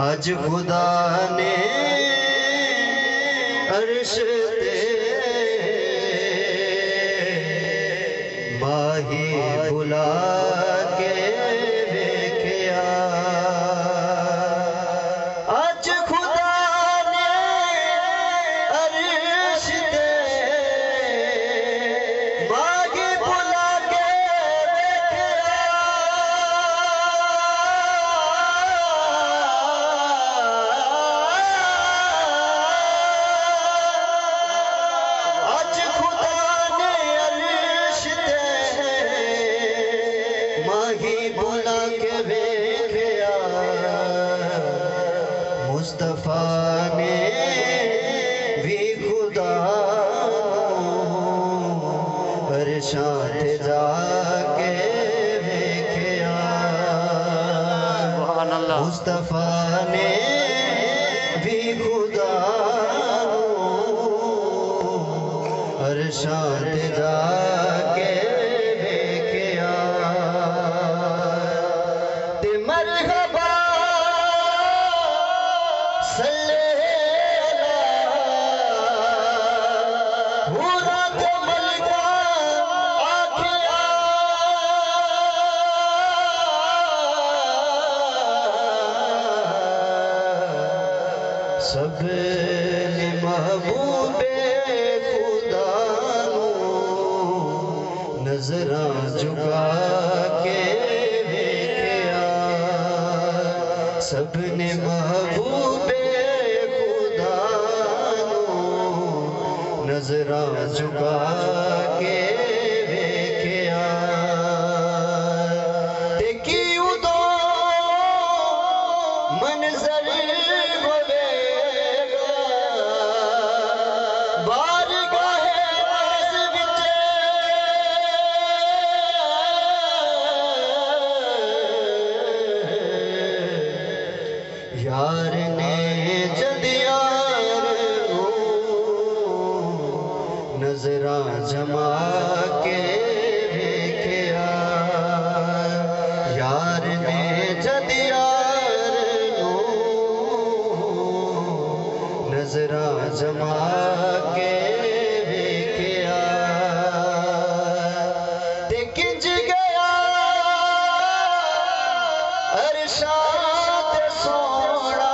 आज खुदा ने अर्श ते माही बुला के देखिया। आज खुदा ने अर्श ते माही बुला के देखिया। आज खुदा ने अर्श ते माही बुला के देखिया। मुस्तफा ने भी खुदा अरशां ते जाके देखिया। मुस्तफा ने भी खुदा अरशां ते जाके देखिया। ते मरहबा सल्ले अला हुरा ते मलका आखिया। सब ने महबूबे खुदा नजरां झुका के देखिया। सब ने महबूबे खुदा नजरां झुका के देखिया। देखी उदो मंजर होवेगा बारगाहे नाज़ विच। यार ने जद यार नजरां जमा के देखिया। यार ने जद यार नजरां जमा के देखिया। ते किंज गया अरशां ते सोहना